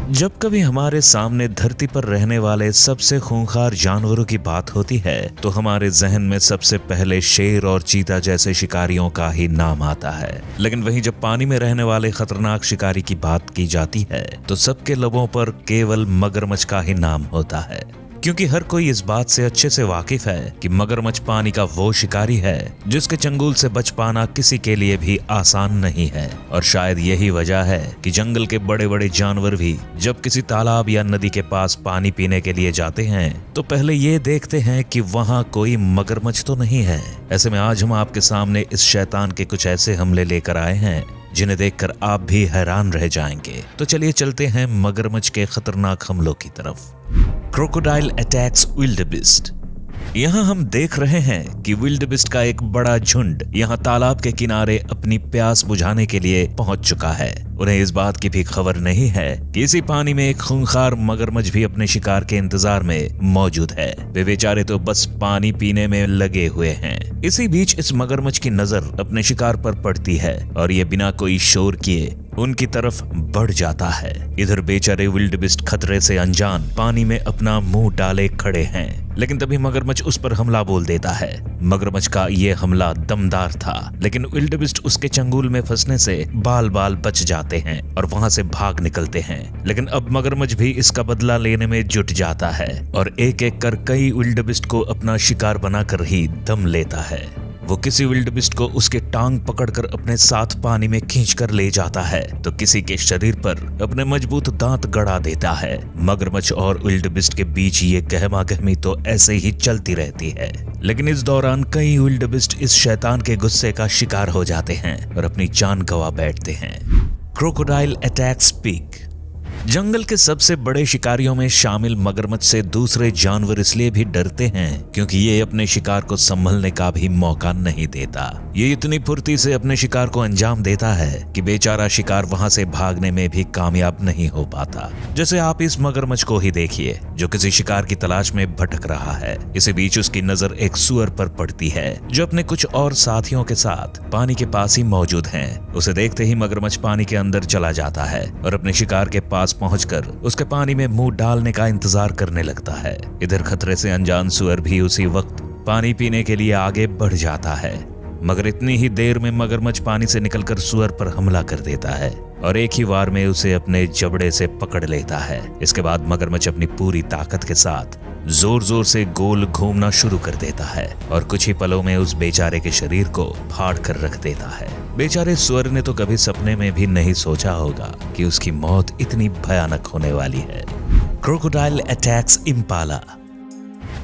जब कभी हमारे सामने धरती पर रहने वाले सबसे खूंखार जानवरों की बात होती है तो हमारे जहन में सबसे पहले शेर और चीता जैसे शिकारियों का ही नाम आता है। लेकिन वहीं जब पानी में रहने वाले खतरनाक शिकारी की बात की जाती है तो सबके लबों पर केवल मगरमच्छ का ही नाम होता है, क्योंकि हर कोई इस बात से अच्छे से वाकिफ है कि मगरमच्छ पानी का वो शिकारी है जिसके चंगुल से बच पाना किसी के लिए भी आसान नहीं है। और शायद यही वजह है कि जंगल के बड़े बड़े जानवर भी जब किसी तालाब या नदी के पास पानी पीने के लिए जाते हैं तो पहले ये देखते हैं कि वहाँ कोई मगरमच्छ तो नहीं है। ऐसे में आज हम आपके सामने इस शैतान के कुछ ऐसे हमले लेकर आए हैं जिन्हें देखकर आप भी हैरान रह जाएंगे। तो चलिए चलते हैं मगरमच्छ के खतरनाक हमलों की तरफ। Crocodile attacks wildebeest. यहाँ हम देख रहे हैं कि विल्डेबेस्ट का एक बड़ा झुंड यहाँ तालाब के किनारे अपनी प्यास बुझाने के लिए पहुंच चुका है। उन्हें इस बात की भी खबर नहीं है कि इसी पानी में एक खूंखार मगरमच्छ भी अपने शिकार के इंतजार में मौजूद है। वे बेचारे तो बस पानी पीने में लगे हुए हैं। इसी बीच इस मगरमच्छ की नजर अपने शिकार पर पड़ती है और ये बिना कोई शोर किए उनकी तरफ बढ़ जाता है। इधर बेचारे विल्डेबेस्ट खतरे से अनजान पानी में अपना मुंह डाले खड़े हैं, लेकिन तभी मगरमच्छ उस पर हमला बोल देता है। मगरमच्छ का ये हमला दमदार था, लेकिन विल्डेबेस्ट उसके चंगुल में फंसने से बाल बाल बच जाते हैं और वहां से भाग निकलते हैं। लेकिन अब मगरमच्छ भी इसका बदला लेने में जुट जाता है और एक एक कर कई विल्डेबेस्ट को अपना शिकार बनाकर ही दम लेता है। वो किसी विल्डेबेस्ट को उसके टांग पकड़कर अपने साथ पानी में खींचकर ले जाता है तो किसी के शरीर पर अपने मजबूत दांत गड़ा देता है। मगरमच्छ और विल्डेबेस्ट के बीच ये गहमा-गहमी तो ऐसे ही चलती रहती है, लेकिन इस दौरान कई विल्डेबेस्ट इस शैतान के गुस्से का शिकार हो जाते हैं और अपनी जान गंवा बैठते हैं। Crocodile attacks pig. जंगल के सबसे बड़े शिकारियों में शामिल मगरमच्छ से दूसरे जानवर इसलिए भी डरते हैं क्योंकि ये अपने शिकार को संभलने का भी मौका नहीं देता। ये इतनी फुर्ती से अपने शिकार को अंजाम देता है कि बेचारा शिकार वहां से भागने में भी कामयाब नहीं हो पाता। जैसे आप इस मगरमच्छ को ही देखिए जो किसी शिकार की तलाश में भटक रहा है। इसी बीच उसकी नजर एक सुअर पर पड़ती है जो अपने कुछ और साथियों के साथ पानी के पास ही मौजूद हैं। उसे देखते ही मगरमच्छ पानी के अंदर चला जाता है और अपने शिकार के पास पहुंचकर उसके पानी में मुंह डालने का इंतजार करने लगता है। इधर खतरे से अनजान सुअर भी उसी वक्त पानी पीने के लिए आगे बढ़ जाता है, मगर इतनी ही देर में मगरमच्छ पानी से निकलकर सुअर पर हमला कर देता है और एक ही वार में उसे अपने जबड़े से पकड़ लेता है। इसके बाद मगरमच्छ अपनी पूरी ताकत के साथ जोर जोर से गोल घूमना शुरू कर देता है और कुछ ही पलों में उस बेचारे के शरीर को फाड़ कर रख देता है। बेचारे सुअर ने तो कभी सपने में भी नहीं सोचा होगा कि उसकी मौत इतनी भयानक होने वाली है। Crocodile attacks Impala.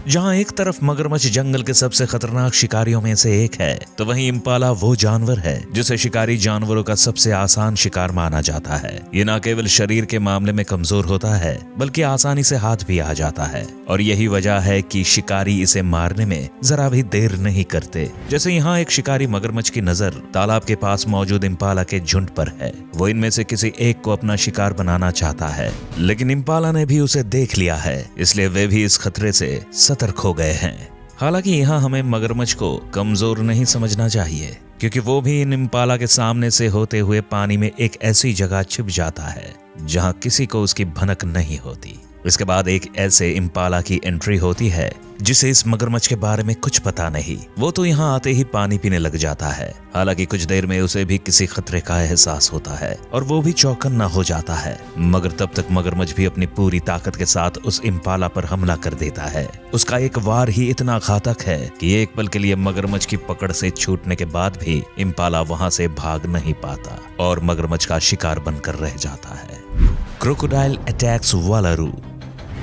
जहां एक तरफ मगरमच्छ जंगल के सबसे खतरनाक शिकारियों में से एक है तो वहीं इम्पाला वो जानवर है जिसे शिकारी जानवरों का सबसे आसान शिकार माना जाता है। ये न केवल शरीर के मामले में कमजोर होता है बल्कि आसानी से हाथ भी आ जाता है और यही वजह है कि शिकारी इसे मारने में जरा भी देर नहीं करते। जैसे यहाँ एक शिकारी मगरमच्छ की नजर तालाब के पास मौजूद इम्पाला के झुंड पर है। वो इनमें से किसी एक को अपना शिकार बनाना चाहता है, लेकिन इम्पाला ने भी उसे देख लिया है, इसलिए वे भी इस खतरे से सतर्क हो गए हैं। हालांकि यहाँ हमें मगरमच्छ को कमजोर नहीं समझना चाहिए, क्योंकि वो भी इन इम्पाला के सामने से होते हुए पानी में एक ऐसी जगह छिप जाता है जहाँ किसी को उसकी भनक नहीं होती। इसके बाद एक ऐसे इम्पाला की एंट्री होती है जिसे इस मगरमच्छ के बारे में कुछ पता नहीं। वो तो यहाँ आते ही पानी पीने लग जाता है। हालांकि कुछ देर में उसे भी किसी खतरे का एहसास होता है और वो भी चौकन्ना हो जाता है, मगर तब तक मगरमच्छ भी अपनी पूरी ताकत के साथ उस इम्पाला पर हमला कर देता है। उसका एक वार ही इतना घातक है कि एक पल के लिए मगरमच्छ की पकड़ से छूटने के बाद भी इम्पाला वहां से भाग नहीं पाता और मगरमच्छ का शिकार बनकर रह जाता है। Crocodile attacks wallaroo.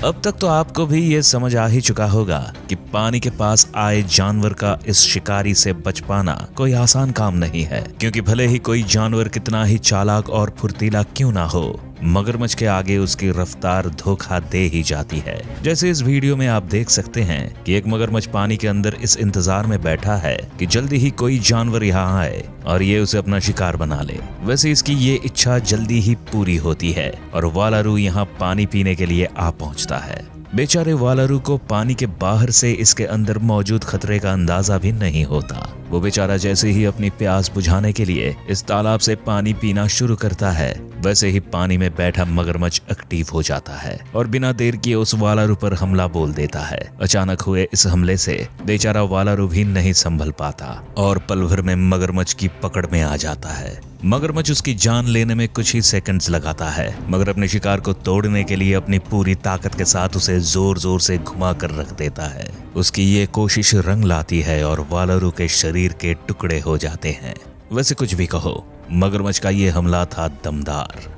अब तक तो आपको भी ये समझ आ ही चुका होगा कि पानी के पास आए जानवर का इस शिकारी से बच पाना कोई आसान काम नहीं है, क्योंकि भले ही कोई जानवर कितना ही चालाक और फुर्तीला क्यों ना हो, मगरमच्छ के आगे उसकी रफ्तार धोखा दे ही जाती है। जैसे इस वीडियो में आप देख सकते हैं कि एक मगरमच्छ पानी के अंदर इस इंतजार में बैठा है कि जल्दी ही कोई जानवर यहाँ आए और ये उसे अपना शिकार बना ले। वैसे इसकी ये इच्छा जल्दी ही पूरी होती है और वालारू यहाँ पानी पीने के लिए आ पहुँचता है। बेचारे वालारू को पानी के बाहर से इसके अंदर मौजूद खतरे का अंदाजा भी नहीं होता। वो बेचारा जैसे ही अपनी प्यास बुझाने के लिए इस तालाब से पानी पीना शुरू करता है, वैसे ही पानी में बैठा मगरमच्छ एक्टिव हो जाता है और बिना देर किए उस वालारू पर हमला बोल देता है। अचानक हुए इस हमले से बेचारा वालारू भी नहीं संभल पाता और पल भर में मगरमच्छ की पकड़ में आ जाता है। मगरमच्छ उसकी जान लेने में कुछ ही सेकंड्स लगाता है, मगर अपने शिकार को तोड़ने के लिए अपनी पूरी ताकत के साथ उसे जोर जोर से घुमा कर रख देता है। उसकी ये कोशिश रंग लाती है और वालारू के शरीर के टुकड़े हो जाते हैं। वैसे कुछ भी कहो, मगरमच्छ का ये हमला था दमदार।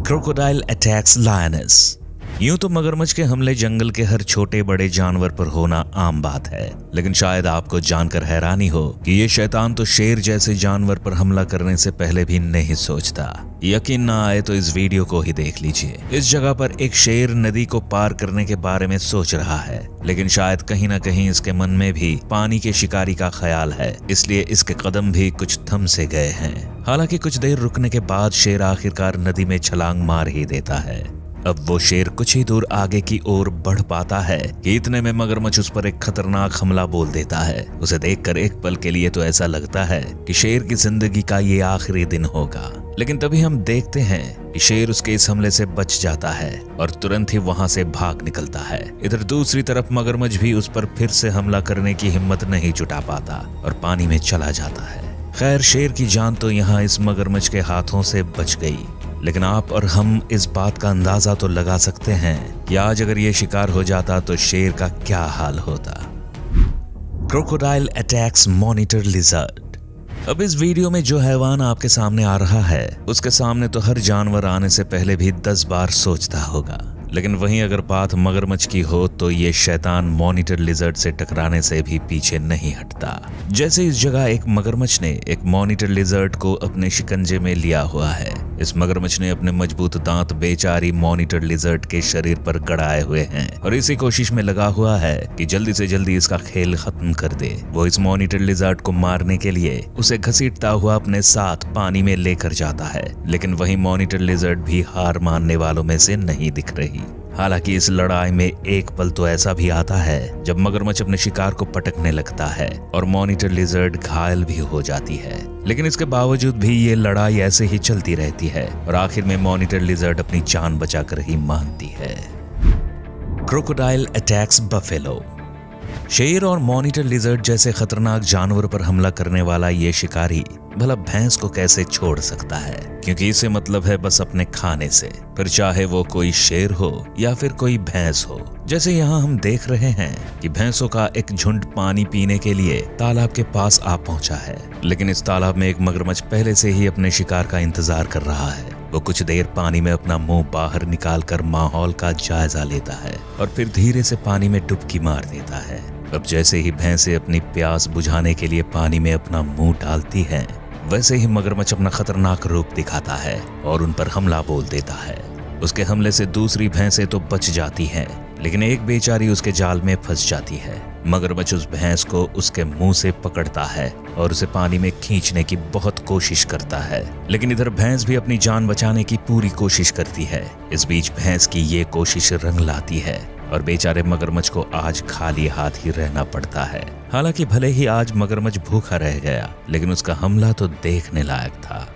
Crocodile attacks lioness. यूं तो मगरमच्छ के हमले जंगल के हर छोटे बड़े जानवर पर होना आम बात है, लेकिन शायद आपको जानकर हैरानी हो कि ये शैतान तो शेर जैसे जानवर पर हमला करने से पहले भी नहीं सोचता। यकीन ना आए तो इस वीडियो को ही देख लीजिए। इस जगह पर एक शेर नदी को पार करने के बारे में सोच रहा है, लेकिन शायद कहीं ना कहीं इसके मन में भी पानी के शिकारी का ख्याल है, इसलिए इसके कदम भी कुछ थम से गए हैं। हालांकि कुछ देर रुकने के बाद शेर आखिरकार नदी में छलांग मार ही देता है। अब वो शेर कुछ ही दूर आगे की ओर बढ़ पाता है कि इतने में मगरमच्छ उस पर एक खतरनाक हमला बोल देता है। उसे देखकर एक पल के लिए तो ऐसा लगता है कि शेर की जिंदगी का ये आखिरी दिन होगा, लेकिन तभी हम देखते हैं कि शेर उसके इस हमले से बच जाता है और तुरंत ही वहां से भाग निकलता है। इधर दूसरी तरफ मगरमच्छ भी उस पर फिर से हमला करने की हिम्मत नहीं जुटा पाता और पानी में चला जाता है। खैर, शेर की जान तो यहाँ इस मगरमच्छ के हाथों से बच गई, लेकिन आप और हम इस बात का अंदाजा तो लगा सकते हैं कि आज अगर ये शिकार हो जाता तो शेर का क्या हाल होता। Crocodile attacks monitor lizard. अब इस वीडियो में जो हैवान आपके सामने आ रहा है, उसके सामने तो हर जानवर आने से पहले भी 10 बार सोचता होगा, लेकिन वहीं अगर बात मगरमच्छ की हो तो ये शैतान मॉनिटर लिजर्ड से टकराने से भी पीछे नहीं हटता। जैसे इस जगह एक मगरमच्छ ने एक मॉनिटर लिजर्ड को अपने शिकंजे में लिया हुआ है। इस मगरमच्छ ने अपने मजबूत दांत बेचारी मॉनिटर लिजर्ड के शरीर पर गड़ाए हुए हैं और इसी कोशिश में लगा हुआ है कि जल्दी से जल्दी इसका खेल खत्म कर दे। वो इस मॉनिटर लिजर्ड को मारने के लिए उसे घसीटता हुआ अपने साथ पानी में लेकर जाता है, लेकिन वही मॉनिटर लिजर्ड भी हार मानने वालों में से नहीं दिख रही। हालांकि इस लड़ाई में एक पल तो ऐसा भी आता है जब मगरमच्छ अपने शिकार को पटकने लगता है और मॉनिटर लिजर्ड घायल भी हो जाती है, लेकिन इसके बावजूद भी ये लड़ाई ऐसे ही चलती रहती है और आखिर में मॉनिटर लिजर्ड अपनी जान बचाकर ही मानती है। Crocodile attacks buffalo. शेर और मॉनिटर लिजर्ड जैसे खतरनाक जानवर पर हमला करने वाला ये शिकारी भला भैंस को कैसे छोड़ सकता है, क्योंकि इसे मतलब है बस अपने खाने से, फिर चाहे वो कोई शेर हो या फिर कोई भैंस हो। जैसे यहाँ हम देख रहे हैं कि भैंसों का एक झुंड पानी पीने के लिए तालाब के पास आ पहुंचा है, लेकिन इस तालाब में एक मगरमच्छ पहले से ही अपने शिकार का इंतजार कर रहा है। वो कुछ देर पानी में अपना मुंह बाहर निकालकर माहौल का जायजा लेता है और फिर धीरे से पानी में डुबकी मार देता है। अब जैसे ही भैंसें अपनी प्यास बुझाने के लिए पानी में अपना मुंह डालती हैं, वैसे ही मगरमच्छ अपना खतरनाक रूप दिखाता है और उन पर हमला बोल देता है। उसके हमले से दूसरी भैंसें तो बच जाती हैं, लेकिन एक बेचारी उसके जाल में फंस जाती है। मगरमच्छ उस भैंस को उसके मुंह से पकड़ता है और उसे पानी में खींचने की बहुत कोशिश करता है, लेकिन इधर भैंस भी अपनी जान बचाने की पूरी कोशिश करती है। इस बीच भैंस की ये कोशिश रंग लाती है और बेचारे मगरमच्छ को आज खाली हाथ ही रहना पड़ता है। हालांकि भले ही आज मगरमच्छ भूखा रह गया, लेकिन उसका हमला तो देखने लायक था।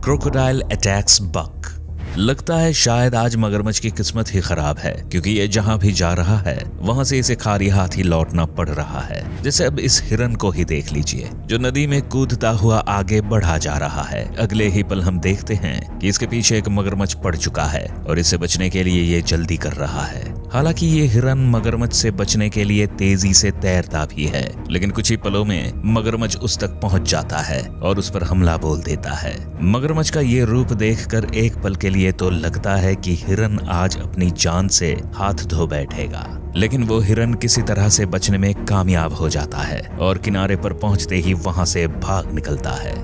क्रोकोडाइल अटैक्स बक। लगता है शायद आज मगरमच्छ की किस्मत ही खराब है, क्योंकि ये जहां भी जा रहा है वहां से इसे खाली हाथ ही लौटना पड़ रहा है। जैसे अब इस हिरन को ही देख लीजिए, जो नदी में कूदता हुआ आगे बढ़ा जा रहा है। अगले ही पल हम देखते हैं कि इसके पीछे एक मगरमच्छ पड़ चुका है और इससे बचने के लिए ये जल्दी कर रहा है। हालांकि ये हिरन मगरमच्छ से बचने के लिए तेजी से तैरता भी है, लेकिन कुछ ही पलों में मगरमच्छ उस तक पहुंच जाता है और उस पर हमला बोल देता है। मगरमच्छ का ये रूप देखकर एक पल के लिए तो लगता है कि हिरन आज अपनी जान से हाथ धो बैठेगा, लेकिन वो हिरन किसी तरह से बचने में कामयाब हो जाता है और किनारे पर पहुंचते ही वहां से भाग निकलता है।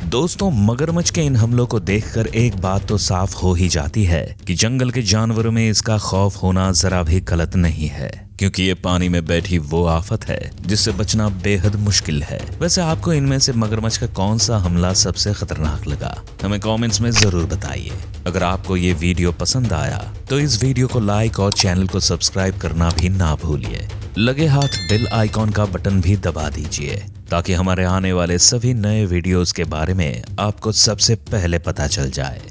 दोस्तों, मगरमच्छ के इन हमलों को देखकर एक बात तो साफ हो ही जाती है कि जंगल के जानवरों में इसका खौफ होना जरा भी गलत नहीं है, क्योंकि ये पानी में बैठी वो आफत है जिससे बचना बेहद मुश्किल है। वैसे आपको इनमें से मगरमच्छ का कौन सा हमला सबसे खतरनाक लगा, हमें कमेंट्स में जरूर बताइए। अगर आपको ये वीडियो पसंद आया तो इस वीडियो को लाइक और चैनल को सब्सक्राइब करना भी ना भूलिए। लगे हाथ बेल आइकॉन का बटन भी दबा दीजिए ताकि हमारे आने वाले सभी नए वीडियोस के बारे में आपको सबसे पहले पता चल जाए।